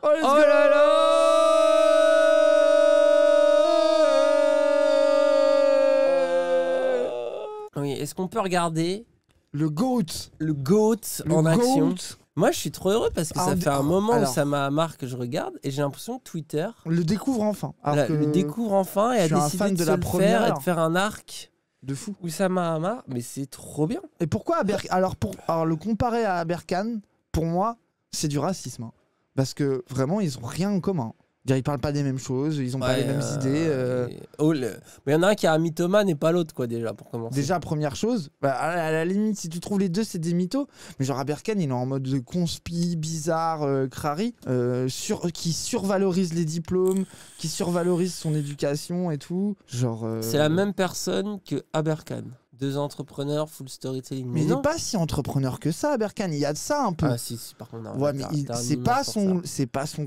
Oh, let's Oh go. là là. Oui, est-ce qu'on peut regarder Le GOAT. le GOAT Le en action? GOAT. Moi, je suis trop heureux parce que ça Alors, fait un moment alors. où ça m'a marqué que je regarde et j'ai l'impression que Twitter Le découvre enfin. Alors que le découvre enfin et je a suis un décidé fan de de se la le première faire et heure. de faire un arc de fou. Oussama Hamar, mais c'est trop bien. Et pourquoi alors le comparer à Berkane, pour moi, c'est du racisme. Hein. Parce que vraiment, ils ont rien en commun. Ils parlent pas des mêmes choses, ils ont pas les mêmes idées. Mais il y en a un qui a un mythomane et pas l'autre, quoi, déjà, pour commencer. Déjà, première chose, bah, à la limite, si tu trouves les deux, c'est des mythos. Mais genre, à Berkane, il est en mode de conspi, bizarre, crari, qui survalorise les diplômes, qui survalorise son éducation et tout. Genre. C'est la même personne que Aberkan. Deux entrepreneurs, full storytelling. Mais il n'est pas si entrepreneur que ça, Berkane. Il y a de ça un peu. Ah, si, par contre. Non, Ouais, mais c'est pas son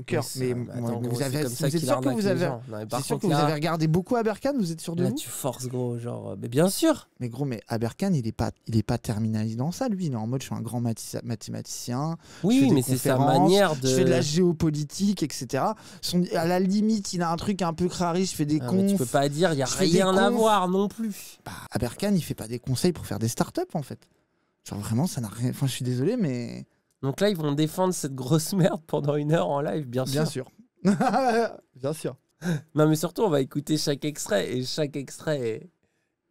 cœur. Mais vous êtes sûr que vous avez. C'est sûr que vous avez regardé beaucoup Aberkan, vous êtes sûr de là, vous? tu forces, gros, genre. Mais bien sûr. Mais gros, mais Aberkan, il est pas terminaliste dans ça, lui. Il est en mode, je suis un grand mathématicien. Oui, mais c'est sa manière de. Je fais de la géopolitique, etc. À la limite, il a un truc un peu crari. Je fais des confs. Tu peux pas dire, il y a rien à voir non plus. Bah, Aberkan, il fait pas des conseils pour faire des startups, en fait. Genre vraiment, ça n'a rien. Enfin, je suis désolé, mais. Donc là, ils vont défendre cette grosse merde pendant 1 heure en live, bien sûr. Bien sûr. Bien sûr. Non, mais surtout, on va écouter chaque extrait et chaque extrait est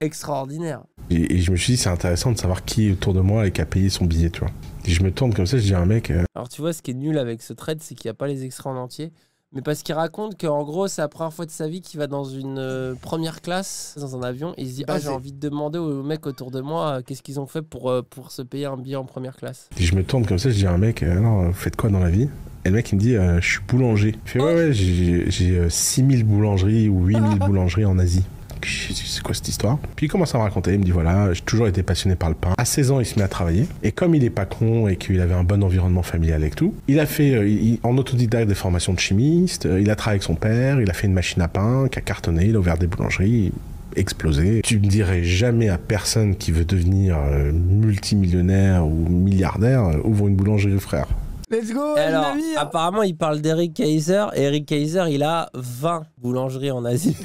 extraordinaire. Et je me suis dit, c'est intéressant de savoir qui est autour de moi et qui a payé son billet, tu vois. Et je me tourne comme ça, je dis à un mec. Alors, tu vois, ce qui est nul avec ce thread, c'est qu'il n'y a pas les extraits en entier. Mais parce qu'il raconte qu'en gros, c'est la première fois de sa vie qu'il va dans une première classe, dans un avion, et il se dit j'ai envie de demander aux mecs autour de moi qu'est-ce qu'ils ont fait pour se payer un billet en première classe. Et je me tourne comme ça, je dis à un mec non, vous faites quoi dans la vie? Et le mec il me dit je suis boulanger. Il fait ouais, j'ai 6000 boulangeries ou 8000 boulangeries en Asie. C'est quoi cette histoire? Puis il commence à me raconter, il me dit voilà, j'ai toujours été passionné par le pain. À 16 ans, il se met à travailler. Et comme il est pas con et qu'il avait un bon environnement familial et tout, il a fait en autodidacte des formations de chimiste, il a travaillé avec son père, il a fait une machine à pain qui a cartonné, il a ouvert des boulangeries, explosé. Tu me dirais jamais à personne qui veut devenir multimillionnaire ou milliardaire, ouvre une boulangerie, frère. Let's go. Alors, apparemment, il parle d'Eric Kaiser. Et Eric Kaiser, il a 20 boulangeries en Asie.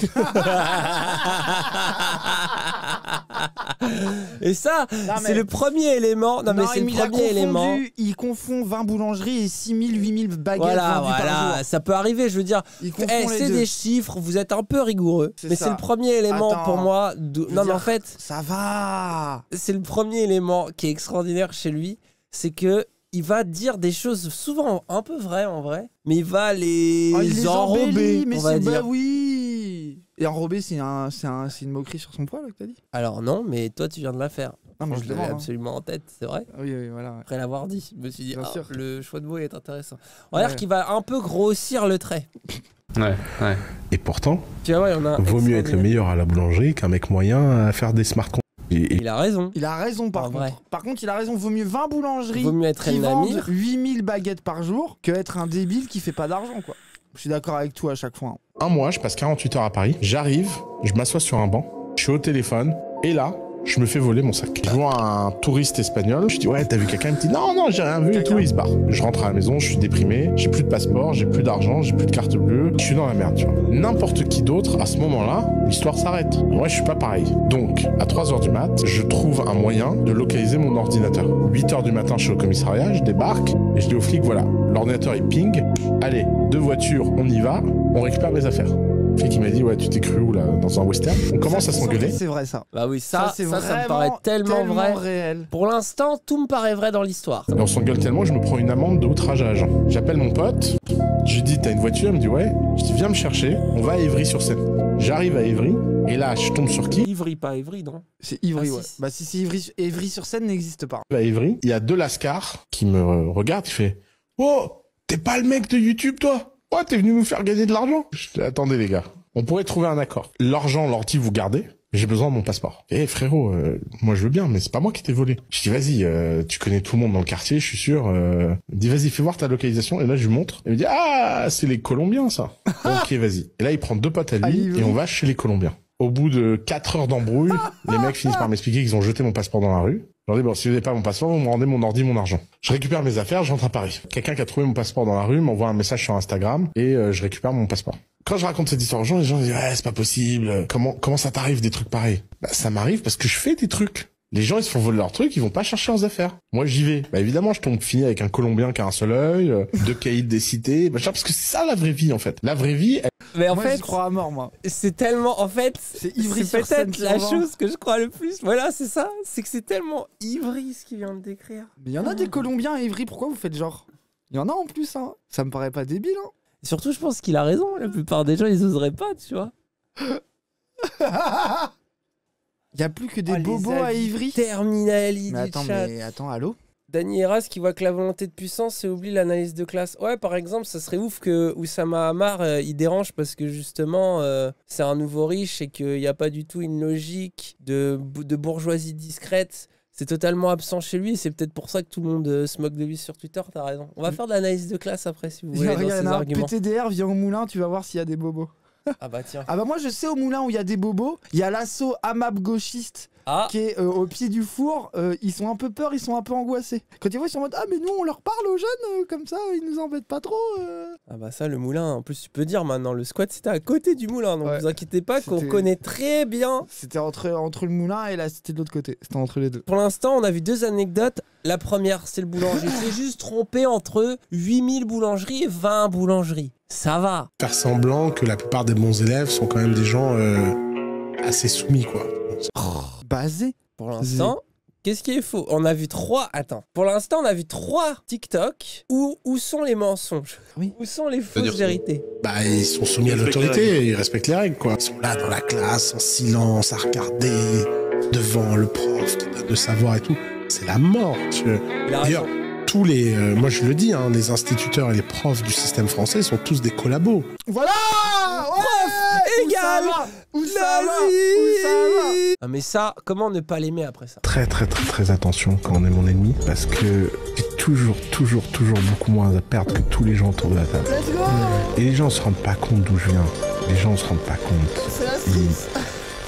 Et ça, c'est le premier élément. Non, mais c'est le premier élément. Il confond 20 boulangeries et 6000, 8000 baguettes vendues par jour. Ça peut arriver, je veux dire. C'est des chiffres, vous êtes un peu rigoureux. Mais c'est le premier élément pour moi. Non, mais en fait. Ça va. C'est le premier élément qui est extraordinaire chez lui. C'est que. Il va dire des choses souvent un peu vraies en vrai, mais il va les enrober, mais on va dire. Bah oui. Et enrober, c'est une moquerie sur son poids là que t'as dit? Alors non, mais toi tu viens de la faire. Non, mais je l'avais absolument en tête, c'est vrai. Oui, voilà. Après l'avoir dit, je me suis dit, le choix de mots est intéressant. On va dire qu'il va un peu grossir le trait. Ouais. Et pourtant, tu vois, vaut mieux être le meilleur à la boulangerie qu'un mec moyen à faire des smart contrats. Il a raison. Il a raison par contre. Vrai. Par contre, il a raison. Vaut mieux 20 boulangeries qui vendent 8000 baguettes par jour que être un débile qui fait pas d'argent, quoi. Je suis d'accord avec toi à chaque fois. Un mois, je passe 48 heures à Paris. J'arrive, je m'assois sur un banc, je suis au téléphone, et là, je me fais voler mon sac. Je vois un touriste espagnol, je dis ouais, t'as vu quelqu'un? Il me dit non, j'ai rien vu et tout, il se barre. Je rentre à la maison, je suis déprimé, j'ai plus de passeport, j'ai plus d'argent, j'ai plus de carte bleue, je suis dans la merde, tu vois. N'importe qui d'autre, à ce moment-là, l'histoire s'arrête. Moi, je suis pas pareil. Donc, à 3h du mat, je trouve un moyen de localiser mon ordinateur. 8h du matin, je suis au commissariat, je débarque, et je dis aux flics, voilà, l'ordinateur il ping, allez, 2 voitures, on y va, on récupère mes affaires. Le flic il m'a dit ouais, tu t'es cru où là, dans un western? On commence à s'engueuler. C'est vrai ça. Bah oui, ça me paraît tellement vrai. Réel. Pour l'instant, tout me paraît vrai dans l'histoire. Et on s'engueule tellement, je me prends une amende de outrage à agent. J'appelle mon pote, je lui dis t'as une voiture? Il me dit ouais. Je dis viens me chercher, on va à Évry-sur-Seine. J'arrive à Évry, et là je tombe sur qui? Ivry, pas Évry, non? C'est Ivry, ouais. Bah si c'est Évry-sur-Seine n'existe pas. À Évry, il y a 2 lascars qui me regardent, il fait oh, t'es pas le mec de YouTube toi? Ouais, t'es venu nous faire gagner de l'argent? Je dis attendez les gars. On pourrait trouver un accord. L'argent, l'ordi, vous gardez. J'ai besoin de mon passeport. Eh frérot, moi je veux bien, mais c'est pas moi qui t'ai volé. Je dis vas-y, tu connais tout le monde dans le quartier, je suis sûr. Dis vas-y, fais voir ta localisation. Et là je lui montre. Il me dit ah, c'est les Colombiens ça. Ok, vas-y. Et là il prend 2 potes à lui et on va chez les Colombiens. Au bout de 4 heures d'embrouille, les mecs finissent par m'expliquer qu'ils ont jeté mon passeport dans la rue. Je leur dis, bon, si vous n'avez pas mon passeport, vous me rendez mon ordi, mon argent. Je récupère mes affaires, je rentre à Paris. Quelqu'un qui a trouvé mon passeport dans la rue m'envoie un message sur Instagram et je récupère mon passeport. Quand je raconte cette histoire aux gens, les gens disent, ouais, c'est pas possible. Comment ça t'arrive des trucs pareils? Bah, ça m'arrive parce que je fais des trucs. Les gens, ils se font voler leurs trucs, ils vont pas chercher leurs affaires. Moi, j'y vais. Bah, évidemment, je tombe fini avec un Colombien qui a un seul œil, 2 caïds des cités, machin, parce que c'est ça la vraie vie, en fait. La vraie vie, Mais en Moi, fait, je crois à mort, moi. c'est tellement. En fait, C'est Ivry c'est sur scène peut-être qui la en vend. chose que je crois le plus. Voilà, c'est ça. C'est que c'est tellement Ivry ce qu'il vient de décrire. Mais il y en a des Colombiens à Ivry, pourquoi vous faites genre? Il y en a en plus, hein. Ça me paraît pas débile, hein. Et surtout, je pense qu'il a raison. La plupart des gens, ils oseraient pas, tu vois. Il y a plus que des Oh, les bobos à avis Ivry. Terminali Mais du chat. attends, allô? Dany Eras qui voit que la volonté de puissance et oublie l'analyse de classe. Ouais, par exemple, ça serait ouf que Oussama Hamar, il dérange parce que justement, c'est un nouveau riche et qu'il n'y a pas du tout une logique de bourgeoisie discrète. C'est totalement absent chez lui et c'est peut-être pour ça que tout le monde se moque de lui sur Twitter, t'as raison. On va faire de l'analyse de classe après si vous Il y voulez a dans rien, ces un arguments. PTDR, viens au moulin, tu vas voir s'il y a des bobos. Ah bah tiens. Ah bah moi je sais au moulin où il y a des bobos, il y a l'assaut AMAP gauchiste Ah, qui est au pied du four, ils sont un peu peur, ils sont un peu angoissés. Quand ils voient, ils sont en mode ah mais nous on leur parle aux jeunes comme ça, ils nous embêtent pas trop. ah bah ça, le moulin, en plus tu peux dire maintenant, le squat c'était à côté du moulin, donc Ouais. vous inquiétez pas qu'on C'était- connaît très bien. C'était entre le moulin et la cité de l'autre côté, c'était entre les deux. Pour l'instant, on a vu 2 anecdotes. La première, c'est le boulanger. C'est juste trompé entre 8000 boulangeries et 20 boulangeries. Ça va. faire semblant que la plupart des bons élèves sont quand même des gens assez soumis, quoi. Basé. Pour l'instant, qu'est-ce qui est faux? On a vu 3... Attends. Pour l'instant, on a vu 3 TikTok. Où sont les mensonges? Oui. Où sont les C'est-à-dire fausses vérités? Bah, ils sont soumis à Ils respectent les l'autorité, ils respectent les règles, quoi. Ils sont là dans la classe, en silence, à regarder devant le prof qui donne le savoir et tout. C'est la mort, tu vois. Il a D'ailleurs, raison. tous les, moi je le dis, hein, les instituteurs et les profs du système français sont tous des collabos. Voilà. Ouais, égal Oussama. Nazi. Ah mais ça, comment ne pas l'aimer après ça? Très très très très attention quand on est mon ennemi, parce que j'ai toujours beaucoup moins à perdre que tous les gens autour de la table. Let's go. Et les gens se rendent pas compte d'où je viens. Les gens se rendent pas compte. C'est la cerise.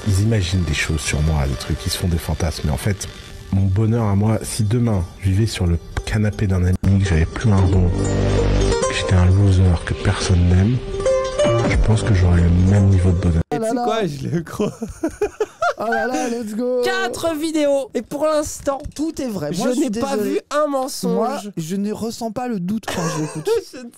Ils imaginent des choses sur moi, des trucs, ils se font des fantasmes. Mais en fait, mon bonheur à moi, si demain je vivais sur le canapé d'un ami, que j'avais plus un rond, que j'étais un loser, que personne n'aime, je pense que j'aurais le même niveau de bonheur. Et Oh là tu sais là. quoi, je le crois. Oh là là, let's go. 4 vidéos. Et pour l'instant, Tout est vrai. je Moi, n'ai suis pas désolé. vu un Moi, mensonge. je ne ressens pas le doute quand je l'écoute.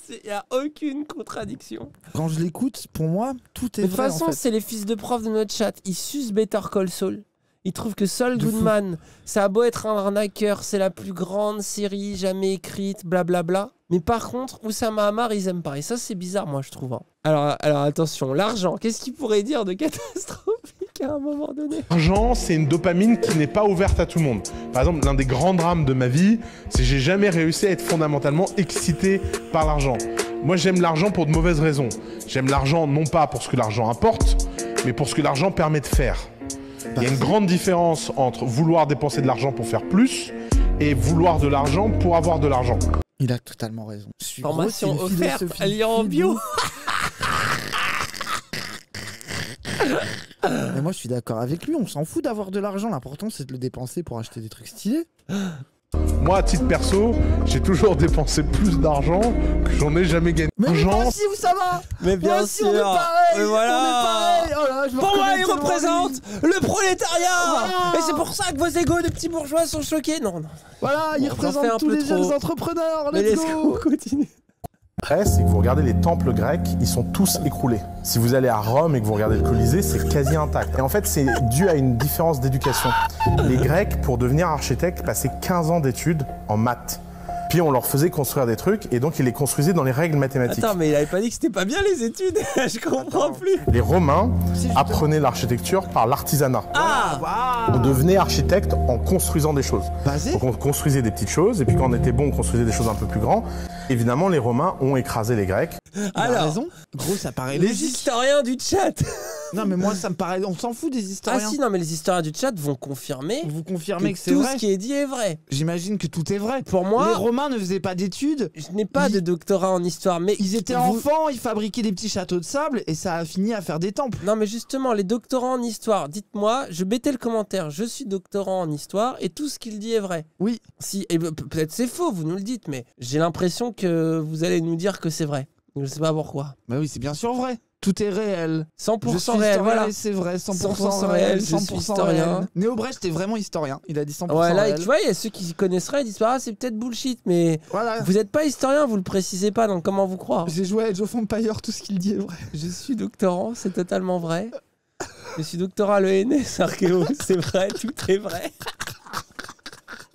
Il n'y a aucune contradiction. Quand je l'écoute, pour moi, tout est De toute vrai. façon, en fait. c'est les fils de prof de notre chat. Ils sucent Better Call Saul. Ils trouvent que Saul De fou. Goodman, ça a beau être un arnaqueur, c'est la plus grande série jamais écrite, blablabla. Mais par contre, Oussama Hamar, ils aiment pas. Et ça, c'est bizarre, moi, je trouve. Hein. Alors attention, l'argent, qu'est-ce qu'il pourrait dire de catastrophique à un moment donné? L'argent, c'est une dopamine qui n'est pas ouverte à tout le monde. Par exemple, l'un des grands drames de ma vie, c'est que j'ai jamais réussi à être fondamentalement excité par l'argent. Moi, j'aime l'argent pour de mauvaises raisons. J'aime l'argent non pas pour ce que l'argent apporte, mais pour ce que l'argent permet de faire. Il y a une grande différence entre vouloir dépenser de l'argent pour faire plus et vouloir de l'argent pour avoir de l'argent. Il a totalement raison. Je suis Formation gros, c'est une offerte philosophie à lire en de bio. ouf. Mais moi, je suis d'accord avec lui. On s'en fout d'avoir de l'argent. L'important, c'est de le dépenser pour acheter des trucs stylés. Moi, à titre perso, j'ai toujours dépensé plus d'argent que j'en ai jamais gagné. Mais moi L'argent, aussi, où ça va? Mais Moi bien aussi, sûr. on est pareil. Mais voilà. On est pareil. Oh là, je me Pour moi, reconnais il tellement en représente lui. le prolétariat. Voilà. Et c'est pour ça que vos égos de petits bourgeois sont choqués. Non, non. Voilà, il Bon, j'en fais représente un tous peu les trop. jeunes entrepreneurs. Mais Let's laisse-nous go. continuer. Après, c'est que vous regardez les temples grecs, ils sont tous écroulés. Si vous allez à Rome et que vous regardez le Colisée, c'est quasi intact. Et en fait, c'est dû à une différence d'éducation. Les Grecs, pour devenir architectes, passaient 15 ans d'études en maths. Puis on leur faisait construire des trucs et donc ils les construisaient dans les règles mathématiques. Attends, mais il avait pas dit que c'était pas bien les études. Je comprends plus. Les Romains C'est justement- apprenaient l'architecture par l'artisanat. Ah, On devenait architecte en construisant des choses. Basé. Donc on construisait des petites choses et puis quand on était bon, on construisait des choses un peu plus grandes. Évidemment, les Romains ont écrasé les Grecs. Il a alors, raison. Gros, ça paraît les logique. historiens du chat. Non, mais moi, ça me paraît. On s'en fout des historiens. Ah si, non, mais les historiens du chat vont confirmer. Vous confirmez que c'est tout vrai. ce qui est dit est vrai. J'imagine que tout est vrai. Pour moi, les Romains ne faisaient pas d'études. Je n'ai pas de doctorat en histoire, mais ils étaient enfants, ils fabriquaient des petits châteaux de sable et ça a fini à faire des temples. Non, mais justement, les doctorants en histoire, dites-moi, je mettais le commentaire, je suis doctorant en histoire et tout ce qu'il dit est vrai. Oui. Si, et peut-être c'est faux, vous nous le dites, mais j'ai l'impression que vous allez nous dire que c'est vrai. Je sais pas pourquoi. Bah oui, c'est bien sûr vrai. Tout est réel. 100% réel, voilà. C'est vrai, 100% réel, 100% réel. Néo Brecht est vraiment historien. Il a dit 100% ouais, là, réel. Tu vois, il y a ceux qui connaisseraient, ils disent ah, c'est peut-être bullshit, mais voilà. Vous n'êtes pas historien, vous le précisez pas, donc comment vous croire? J'ai joué à Age of Empires, tout ce qu'il dit est vrai. Je suis doctorant, c'est totalement vrai. Je suis doctorat à l'ENS, Archéo, c'est vrai, tout est vrai.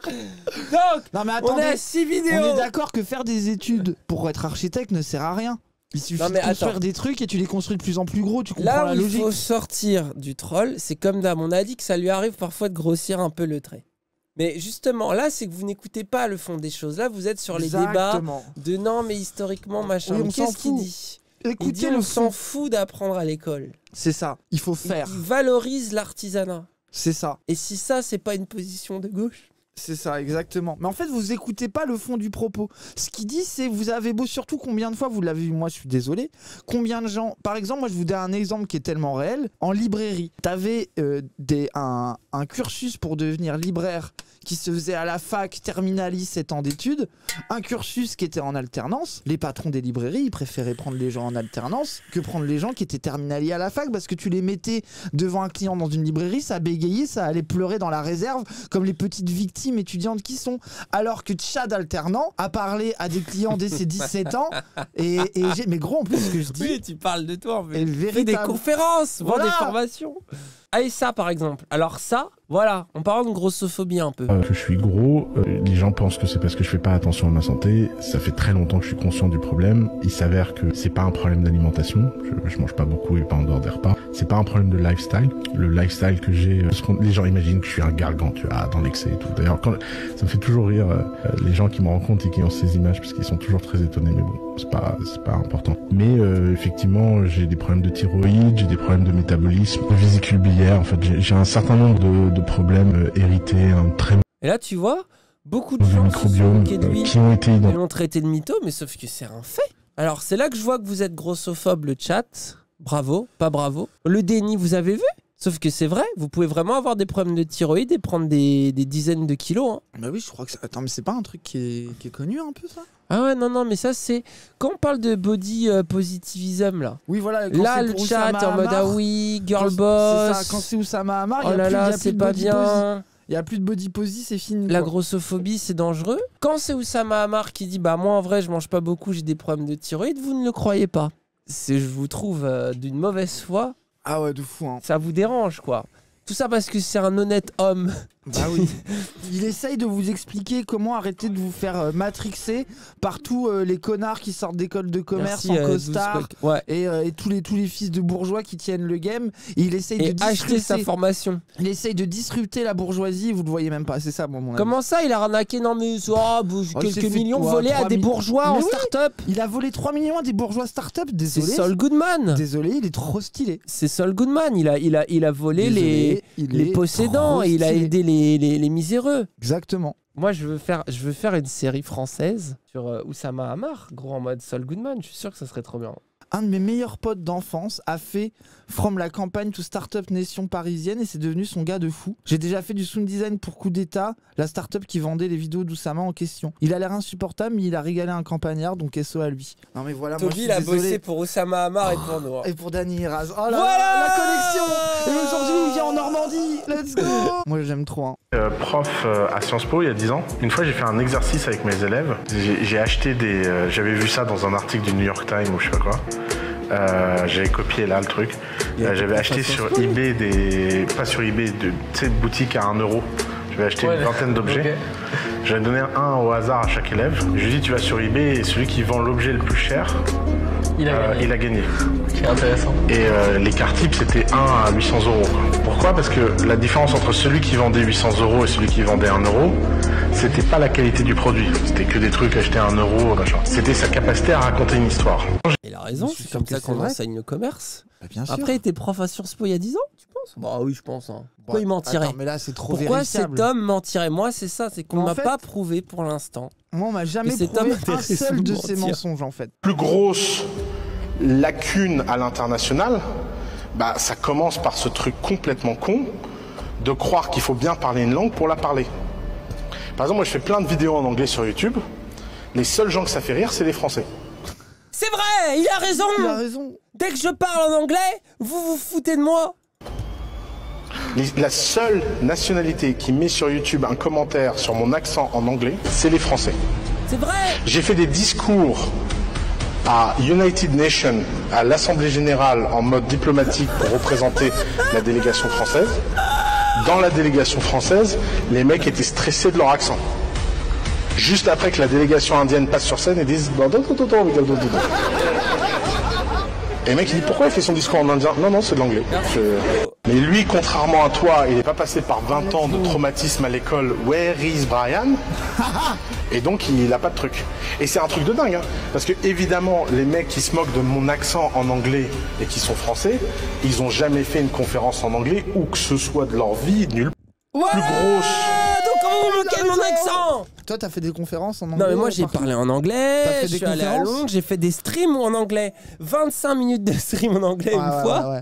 Donc, non mais attendez, on est à 6 vidéos. On est d'accord que faire des études pour être architecte ne sert à rien. Il suffit de construire des trucs et tu les construis de plus en plus gros, tu comprends la logique. Là où il faut sortir du troll, c'est comme d'hab. On a dit que ça lui arrive parfois de grossir un peu le trait. Mais justement, là, c'est que vous n'écoutez pas le fond des choses. Là, vous êtes sur les débats de non, mais historiquement, machin. Oui, qu'est-ce qu'il dit? Écoutez, il dit on s'en fout d'apprendre à l'école. C'est ça, il faut faire. Il valorise l'artisanat. C'est ça. Et si ça, c'est pas une position de gauche? C'est ça, exactement. Mais en fait, vous écoutez pas le fond du propos. Ce qu'il dit, c'est vous avez beau, surtout combien de fois, vous l'avez vu, moi je suis désolé, combien de gens... Par exemple, moi je vous donne un exemple qui est tellement réel. En librairie, t'avais un cursus pour devenir libraire qui se faisait à la fac, terminalis, 7 ans d'études, un cursus qui était en alternance. Les patrons des librairies, ils préféraient prendre les gens en alternance que prendre les gens qui étaient terminaliers à la fac, parce que tu les mettais devant un client dans une librairie, ça bégayait, ça allait pleurer dans la réserve, comme les petites victimes étudiantes qui sont. Alors que Tchad alternant a parlé à des clients dès ses 17 ans, mais gros, en plus, ce que je dis... Oui, tu parles de toi, en fait. Fais des conférences, voilà. Des formations. Ah, et ça, par exemple. Alors ça, voilà, on parle de grossophobie un peu. Je suis gros, les gens pensent que c'est parce que je fais pas attention à ma santé. Ça fait très longtemps que je suis conscient du problème. Il s'avère que c'est pas un problème d'alimentation. Je mange pas beaucoup et pas en dehors des repas. C'est pas un problème de lifestyle. Le lifestyle que j'ai, les gens imaginent que je suis un gargant, tu vois, dans l'excès et tout. D'ailleurs, ça me fait toujours rire les gens qui me rencontrent et qui ont ces images parce qu'ils sont toujours très étonnés. Mais bon, c'est pas important. Mais effectivement, j'ai des problèmes de thyroïde, j'ai des problèmes de métabolisme, de vésicule biliaire. En fait, j'ai un certain nombre de problèmes hérités, Et là, tu vois, beaucoup de gens se sont moqués de lui, qui ont été ils l'ont traité de mytho, mais sauf que c'est un fait. Alors, c'est là que je vois que vous êtes grossophobe, le chat. Bravo, pas bravo. Le déni, vous avez vu? Sauf que c'est vrai, vous pouvez vraiment avoir des problèmes de thyroïde et prendre des dizaines de kilos. Hein. Bah oui, je crois que... Attends, mais c'est pas un truc qui est connu un peu, ça? Ah ouais, non, mais ça, c'est... Quand on parle de body positivism, là... Oui, voilà. Là, le chat en mode, ah oui, girl boss... C'est ça, quand c'est Oussama Hamar, oh là là, c'est pas bien... Il n'y a plus de body posy, c'est fini. La grossophobie, c'est dangereux. Quand c'est Oussama Hamar qui dit, bah moi, en vrai, je mange pas beaucoup, j'ai des problèmes de thyroïde, vous ne le croyez pas. Je vous trouve d'une mauvaise foi. Ah ouais, de fou, hein. Ça vous dérange, quoi. Tout ça parce que c'est un honnête homme. Ah oui. Il essaye de vous expliquer comment arrêter de vous faire matrixer par tous les connards qui sortent d'école de commerce en costard et tous les fils de bourgeois qui tiennent le game. Et il essaye de acheter sa formation. Il essaye de disrupter la bourgeoisie, vous le voyez même pas, c'est ça mon Comment ça, il a arnaqué quelques millions volés à des bourgeois en start-up. Il a volé 3 millions à des bourgeois start-up, désolé. C'est Saul Goodman. Désolé, il est trop stylé. C'est Saul Goodman, il a volé les possédants et il a aidé les miséreux. Exactement. Moi, je veux faire une série française sur Oussama Hamar, gros en mode Saul Goodman. Je suis sûr que ça serait trop bien. Un de mes meilleurs potes d'enfance a fait From la campagne to Startup Nation parisienne et c'est devenu son gars de fou. J'ai déjà fait du sound design pour Coup d'État, la startup qui vendait les vidéos d'Oussama en question. Il a l'air insupportable, mais il a régalé un campagnard, donc SO à lui. Non mais voilà, Toby, il a bossé pour Oussama Hamar et pour nous. Et pour Dany Hiraz. Oh là là, la connexion. Et aujourd'hui, il vient en Normandie. Let's go. Moi, j'aime trop. Hein. Prof à Sciences Po il y a 10 ans. Une fois, j'ai fait un exercice avec mes élèves. J'ai acheté j'avais vu ça dans un article du New York Times ou je sais pas quoi. J'avais copié là le truc. J'avais acheté sur eBay pas sur eBay, boutiques à 1 €. J'avais acheté une vingtaine d'objets. Okay. J'avais donné un au hasard à chaque élève. Je lui ai dit tu vas sur eBay et celui qui vend l'objet le plus cher, il a gagné. C'est intéressant. Et l'écart type c'était 1 à 800 €. Pourquoi? Parce que la différence entre celui qui vendait 800 € et celui qui vendait 1 €, c'était pas la qualité du produit. C'était que des trucs achetés à 1 €, machin. C'était sa capacité à raconter une histoire. Il a raison, c'est comme ça qu'on enseigne le commerce. Bah, bien sûr. Après, il était prof à Sciences Po il y a 10 ans, tu penses? Bah oui, je pense. Hein. Pourquoi il mentirait? Attends, mais là, c'est trop Pourquoi vérifiable. cet homme mentirait? Moi, c'est ça, c'est qu'on m'a pas prouvé pour l'instant. Moi, on m'a jamais cet prouvé homme un intéressé seul de de ces mentir. mensonges, en fait. Plus grosse lacune à l'international, bah, ça commence par ce truc complètement con de croire qu'il faut bien parler une langue pour la parler. Par exemple, moi, je fais plein de vidéos en anglais sur YouTube. Les seuls gens que ça fait rire, c'est les Français. C'est vrai, il a raison. Il a raison. Dès que je parle en anglais, vous vous foutez de moi. La seule nationalité qui met sur YouTube un commentaire sur mon accent en anglais, c'est les Français. C'est vrai. J'ai fait des discours à United Nations, à l'Assemblée Générale, en mode diplomatique pour représenter la délégation française. Dans la délégation française, les mecs étaient stressés de leur accent. Juste après que la délégation indienne passe sur scène et disent... Et le mec il dit pourquoi il fait son discours en indien? Non, non, c'est de l'anglais. Mais lui, contrairement à toi, il n'est pas passé par 20 ans de traumatisme à l'école. Where is Brian? Et donc il n'a pas de truc. Et c'est un truc de dingue, hein, parce que évidemment, les mecs qui se moquent de mon accent en anglais et qui sont français, ils ont jamais fait une conférence en anglais ou que ce soit de leur vie, nulle Ouais. plus grosse. Donc comment vous moquez de mon accent? Toi, t'as fait des conférences en anglais? Non mais moi j'ai partout parlé en anglais, T'as fait je des suis allé à conférences Londres, j'ai fait des streams en anglais, 25 minutes de stream en anglais une fois,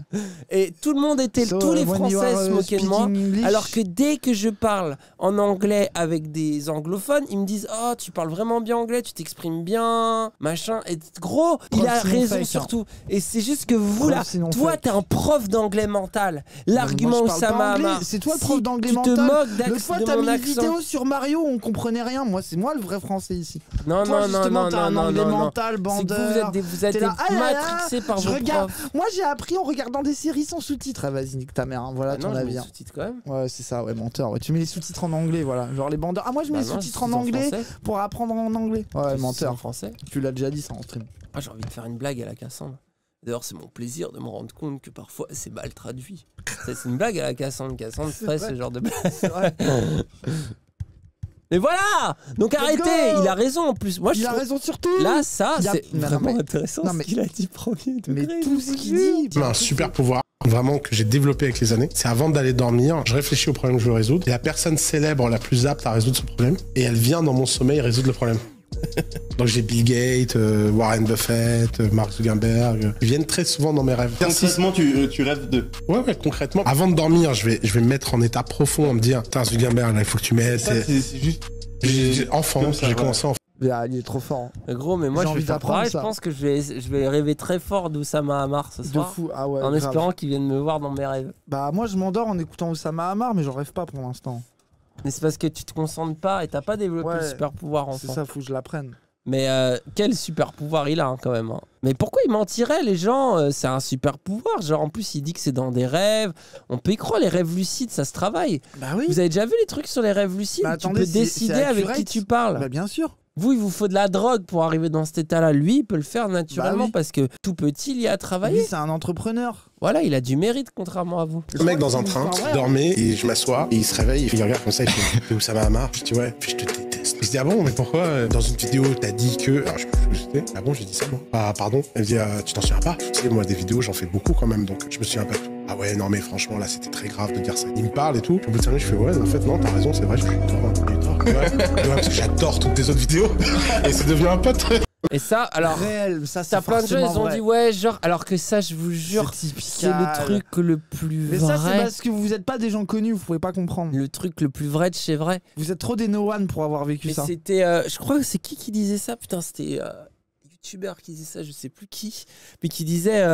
et tout le monde était, tous les Français se moquaient de moi, alors que dès que je parle en anglais avec des anglophones, ils me disent « Oh, tu parles vraiment bien anglais, tu t'exprimes bien, machin, et gros, il a raison surtout. » Et c'est juste que vous là, toi t'es un prof d'anglais mental, l'argument Oussama Hamar, c'est toi le prof d'anglais mental. Tu te moques L'autre fois, t'as mis une vidéo sur Mario, on comprenait rien. Moi, c'est moi le vrai français ici. Non, toi, non, t'as un anglais non. mental, bandeur. Vous êtes matrixés par vos profs. Moi, j'ai appris en regardant des séries sans sous-titres. Ah, vas-y, nique ta mère. Hein. Voilà ton avis. Sous-titres quand même. Ouais, c'est ça, ouais, menteur. Ouais, tu mets les sous-titres en anglais, voilà. Genre les bandeurs. Ah, moi, je mets les sous-titres en anglais pour apprendre en anglais. Ouais, menteur. En français. Tu l'as déjà dit ça en stream. Ah, j'ai envie de faire une blague à la Cassandre. D'ailleurs, c'est mon plaisir de me rendre compte que parfois c'est mal traduit. C'est une blague à la Cassandre. Cassandre ferait ce genre de blague. C'est vrai. Mais voilà. Donc arrêtez. Il a raison en plus. Moi, il a raison surtout. Là, ça, c'est vraiment intéressant ce qu'il a dit premier degré. Mais tout ce qu'il dit. Un super pouvoir. Vraiment que j'ai développé avec les années, c'est avant d'aller dormir, je réfléchis au problème que je veux résoudre. Et la personne célèbre la plus apte à résoudre ce problème, et elle vient dans mon sommeil résoudre le problème. Donc j'ai Bill Gates, Warren Buffett, Mark Zuckerberg, ils viennent très souvent dans mes rêves. Concrètement, tu rêves de... Ouais, concrètement. Avant de dormir, je vais me mettre en état profond, à me dire, putain Zuckerberg, là, il faut que tu m'aides. C'est juste... Enfant, j'ai commencé enfant. Il est trop fort. Gros, mais moi je vais faire pareil. Je pense que je vais rêver très fort d'Oussama Hamar ce soir. De fou, ah ouais. En espérant qu'il vienne me voir dans mes rêves. Bah moi je m'endors en écoutant Oussama Hamar, mais j'en rêve pas pour l'instant. Mais c'est parce que tu te concentres pas et t'as pas développé le super pouvoir enfant. C'est ça, faut que je l'apprenne. Mais quel super pouvoir il a hein, quand même. Hein. Mais pourquoi il mentirait les gens c'est un super pouvoir. Genre en plus il dit que c'est dans des rêves. On peut y croire, les rêves lucides ça se travaille. Bah oui. Vous avez déjà vu les trucs sur les rêves lucides? Bah, attendez, tu peux décider avec qui tu parles. Bah bien sûr. Vous, il vous faut de la drogue pour arriver dans cet état-là. Lui, il peut le faire naturellement parce que tout petit, il y a travaillé. Lui, c'est un entrepreneur. Voilà, il a du mérite contrairement à vous. Le mec dans un train, dormait, et je m'assois, et il se réveille, il regarde comme ça, il fait Oussama Hamar. Je dis ouais, puis je te déteste. Il se dit ah bon, mais pourquoi dans une vidéo t'as dit que. Alors je sais, ah bon, j'ai dit ça moi. Ah pardon. Elle me dit tu t'en souviens pas? Tu sais, moi des vidéos j'en fais beaucoup quand même, donc je me souviens pas de tout. Ah ouais, non mais franchement là c'était très grave de dire ça. Il me parle et tout. Au bout de 5 minutes, je fais ouais, en fait non, t'as raison, c'est vrai, je suis tort. Ouais, parce que j'adore toutes tes autres vidéos et c'est devenu un pote. Et ça, alors, réel, ça c'est t'as plein de gens, ils ont dit ouais, genre, alors que ça, je vous jure, c'est le truc le plus vrai. Mais ça, c'est parce que vous êtes pas des gens connus, vous pouvez pas comprendre. Le truc le plus vrai de chez vrai. Vous êtes trop des no one pour avoir vécu ça. C'était, je crois que c'est qui disait ça, putain, c'était youtubeur qui disait ça, je sais plus qui, mais qui disait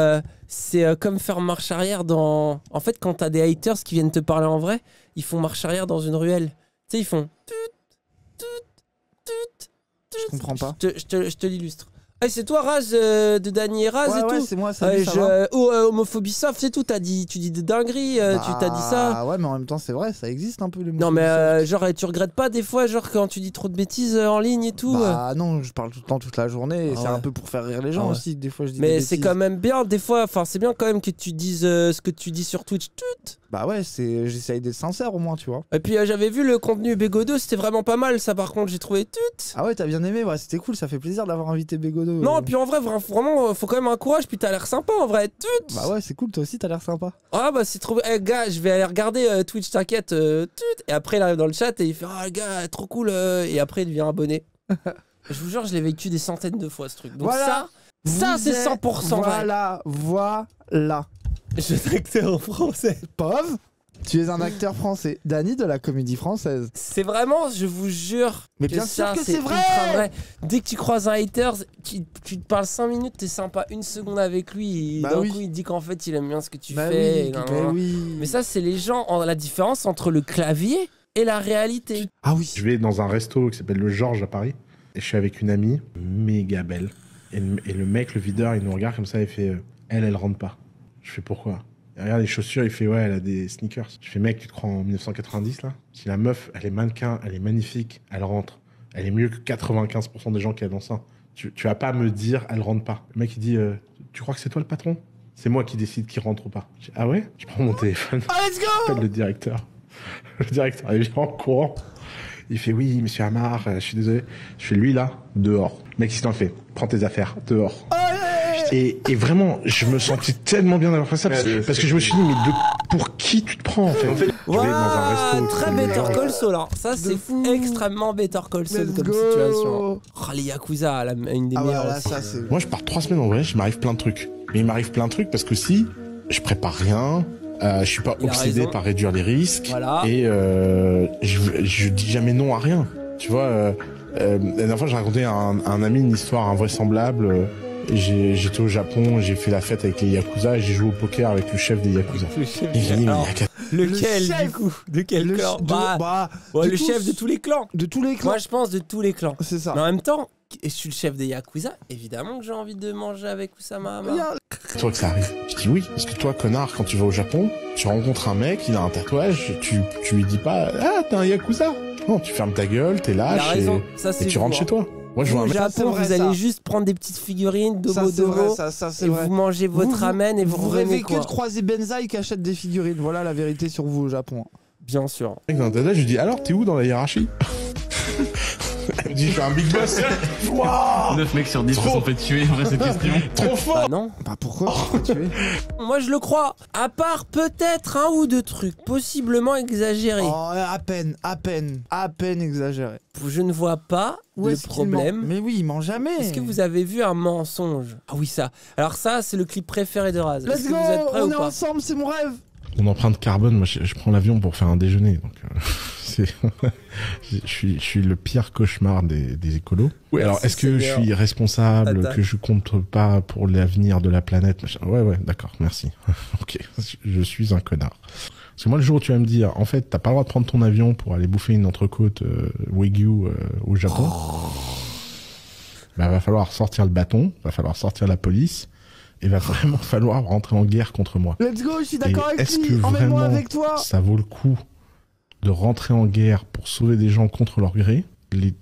c'est comme faire marche arrière dans. En fait, quand t'as des haters qui viennent te parler en vrai, ils font marche arrière dans une ruelle. Tu sais, ils font. Je comprends pas. Je te l'illustre. Hey, c'est toi Raz de Dany et Raz et tout. C'est moi, ça va. Homophobie soft et tout, tu dis des dingueries, tu t'as dit ça. Ah ouais, mais en même temps c'est vrai, ça existe un peu le. Non mais genre tu regrettes pas des fois genre quand tu dis trop de bêtises en ligne et tout. Bah non, je parle tout le temps toute la journée, et c'est un peu pour faire rire les gens aussi, des fois je dis. Mais c'est quand même bien des fois, enfin c'est bien quand même que tu dises ce que tu dis sur Twitch tout. Bah ouais, j'essaye d'être sincère au moins, tu vois. Et puis j'avais vu le contenu Bégodo, c'était vraiment pas mal ça par contre, j'ai trouvé tout. Ah ouais, t'as bien aimé, ouais, c'était cool, ça fait plaisir d'avoir invité Bégodo. modo. Non, puis en vrai, vraiment, faut quand même un courage, puis t'as l'air sympa en vrai. Bah ouais, c'est cool, toi aussi, t'as l'air sympa. Ah bah c'est trop... Eh gars, je vais aller regarder Twitch, t'inquiète. Et après, il arrive dans le chat et il fait « Ah, gars, trop cool. Et après, il devient abonné. Je vous jure, je l'ai vécu des centaines de fois, ce truc. Donc voilà. ça c'est 100% vrai. Voilà. Je suis acteur français. Pov, tu es un acteur français. Dany de la comédie française. C'est vraiment, je vous jure. Mais bien sûr que c'est vrai. Ultra vrai. Dès que tu croises un hater, tu te parles 5 minutes, t'es sympa une seconde avec lui. Et d'un coup, il dit qu'en fait, il aime bien ce que tu fais. Mais ça, c'est les gens. La différence entre le clavier et la réalité. Ah oui. Je vais dans un resto qui s'appelle le Georges à Paris. Et je suis avec une amie, méga belle. Et le mec, le videur, il nous regarde comme ça, il fait elle rentre pas. Je fais pourquoi? Il regarde les chaussures, il fait ouais, elle a des sneakers. Je fais mec, tu te crois en 1990 là? Si la meuf, elle est mannequin, elle est magnifique, elle rentre. Elle est mieux que 95% des gens qui dans ça. Tu vas pas me dire elle rentre pas. Le mec il dit tu crois que c'est toi le patron? C'est moi qui décide qui rentre ou pas. Je dis ah ouais? Je prends mon téléphone. Let's go! J'appelle le directeur. Le directeur il vient en courant. Il fait oui, monsieur Amar, je suis désolé. Je fais lui là, dehors. Le mec, il s'en fait. Prends tes affaires, dehors. Et vraiment, je me sentais tellement bien d'avoir fait ça parce que je me suis dit, mais pour qui tu te prends en fait? Très Better Call Saul. Hein. Ça, c'est extrêmement Better Call Saul comme situation. Oh, les Yakuza, une des meilleures. Voilà, ça, moi, je pars 3 semaines en voyage, il m'arrive plein de trucs. Mais il m'arrive plein de trucs parce que si je prépare rien, je suis pas obsédé par réduire les risques et je dis jamais non à rien. Tu vois, la dernière fois j'ai raconté à un ami une histoire invraisemblable. J'étais au Japon, j'ai fait la fête avec les Yakuza et j'ai joué au poker avec le chef des Yakuza. Lequel du coup? De quel clan? Le chef de tous les clans. De tous les clans. Moi je pense de tous les clans. C'est ça. Mais en même temps, je suis le chef des Yakuza, évidemment que j'ai envie de manger avec Oussama Hamar. Toi que ça arrive. Je dis oui, parce que toi, connard, quand tu vas au Japon, tu rencontres un mec, il a un tatouage, tu lui dis pas ah t'es un Yakuza. Non, tu fermes ta gueule, t'es lâche et tu rentres chez toi. Moi, je vois un Japon, vous allez juste prendre des petites figurines de et vous mangez votre ramen et vous rêvez que de croiser Benzaï qui achète des figurines. Voilà la vérité sur vous au Japon. Bien sûr. Dans un tatouage, je lui dis alors t'es où dans la hiérarchie? Elle me dit je suis un big boss. Wow 9 mecs sur 10 se sont fait tuer après cette question. Trop fort. Bah non. Bah pourquoi tuer? Moi je le crois. À part peut-être un ou deux trucs possiblement exagérés. Oh, à peine exagéré. Je ne vois pas le problème. Mais oui, il ment jamais. Est-ce que vous avez vu un mensonge? Ah oui ça. Alors ça c'est le clip préféré de Raz. Let's go, on est ensemble, c'est mon rêve. Mon empreinte carbone, moi je prends l'avion pour faire un déjeuner, donc je suis le pire cauchemar des écolos. Oui, alors est-ce que je suis responsable, que je compte pas pour l'avenir de la planète? Ouais, d'accord, merci. Ok, je suis un connard. Parce que moi, le jour où tu vas me dire, en fait, t'as pas le droit de prendre ton avion pour aller bouffer une entrecôte Wagyu au Japon, bah va falloir sortir le bâton, va falloir sortir la police. Il va vraiment falloir rentrer en guerre contre moi. Let's go, je suis d'accord avec lui. Est-ce que vraiment avec toi ça vaut le coup de rentrer en guerre pour sauver des gens contre leur gré?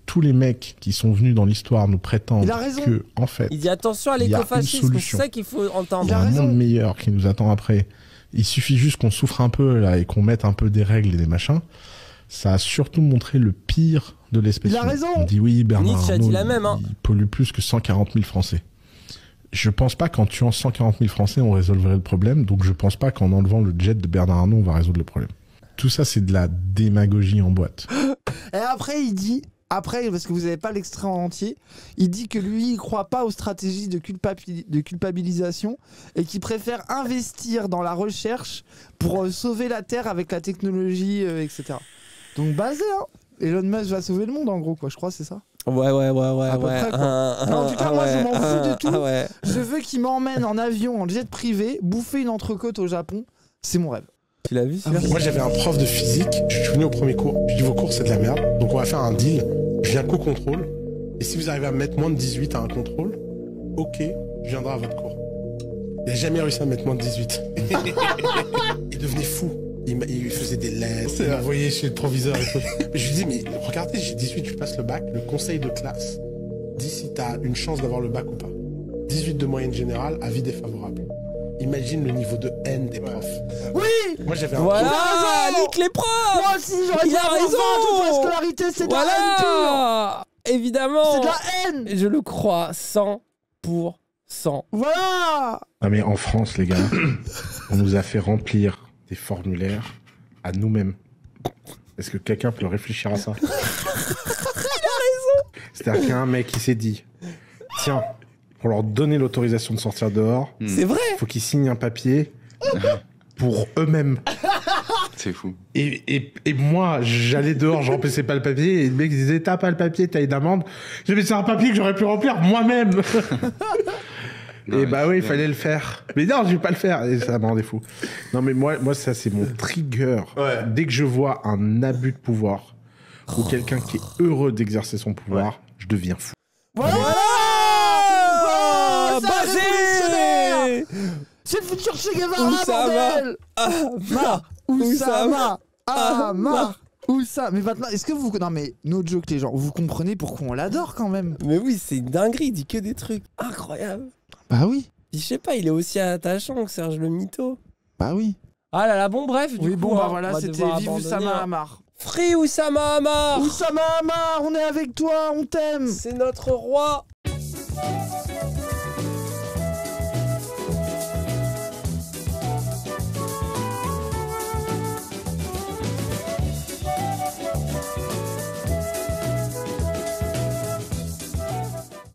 Tous les mecs qui sont venus dans l'histoire nous prétendent que, en fait, il dit attention à l'écofascisme, c'est ça qu'il faut entendre. Il y a un monde meilleur qui nous attend après. Il suffit juste qu'on souffre un peu là et qu'on mette un peu des règles et des machins. Ça a surtout montré le pire de l'espèce. Il a raison. On dit oui, Bernard Nietzsche a dit la même, il pollue plus que 140 000 Français. Je pense pas qu'en tuant 140 000 Français, on résolverait le problème. Donc je pense pas qu'en enlevant le jet de Bernard Arnault, on va résoudre le problème. Tout ça, c'est de la démagogie en boîte. Et après, il dit, parce que vous n'avez pas l'extrait en entier, il dit que lui, il croit pas aux stratégies de culpabilisation et qu'il préfère investir dans la recherche pour sauver la Terre avec la technologie, etc. Donc basé, hein. Elon Musk va sauver le monde, en gros, quoi. Je crois que c'est ça. Ouais. À peu près, quoi. En tout cas, moi, je m'en fous de tout. Je veux qu'il m'emmène en avion, en jet privé, bouffer une entrecôte au Japon. C'est mon rêve. Tu l'as vu, Moi, j'avais un prof de physique. Je suis venu au premier cours. Je dis, vos cours, c'est de la merde. Donc, on va faire un deal. Je viens qu'au contrôle. Et si vous arrivez à mettre moins de 18 à un contrôle, ok, je viendrai à votre cours. Il n'a jamais réussi à mettre moins de 18. Il devenait fou. Il faisait des lettres, il m'envoyait chez le proviseur et tout. Je lui dis, mais regardez, j'ai 18, je passe le bac. Le conseil de classe dit si t'as une chance d'avoir le bac ou pas. 18 de moyenne générale, avis défavorable. Imagine le niveau de haine des profs. Oui. Moi j'avais Voilà, nique les profs. Moi aussi j'aurais dit raison. Toute la scolarité c'est de la haine pure. Évidemment. C'est de la haine. Je le crois 100%. Voilà. Ah mais en France, les gars, on nous a fait remplir des formulaires à nous-mêmes. Est-ce que quelqu'un peut réfléchir à ça? Il a raison. C'est-à-dire qu'il y a un mec qui s'est dit, tiens, pour leur donner l'autorisation de sortir dehors, C'est vrai. faut qu'ils signent un papier pour eux-mêmes. C'est fou. Et moi, j'allais dehors, je remplissais pas le papier, et le mec disait, t'as pas le papier, t'as une amende. J'ai dit, mais c'est un papier que j'aurais pu remplir moi-même. Et bah oui, il fallait le faire. Mais non, je vais pas le faire. Et ça m'a rendu fou. Non, mais moi ça, c'est mon trigger. Ouais. Dès que je vois un abus de pouvoir ou quelqu'un qui est heureux d'exercer son pouvoir, je deviens fou. Voilà. Basé. C'est le futur Che Guevara, Oussama. bordel. Oussama. Oussama. Mais maintenant, est-ce que vous... Non mais, no joke les gens, vous comprenez pourquoi on l'adore quand même? Mais oui, c'est une dinguerie, il dit que des trucs incroyables. Bah oui. Je sais pas, il est aussi attachant que Serge le Mytho. Bah oui. Ah là là, bon bref, du Oui, coup, bon bah on voilà, va c'était devoir Vive abandonner. Oussama Hamar. Free Oussama Hamar. Oussama Hamar, on est avec toi, on t'aime. C'est notre roi.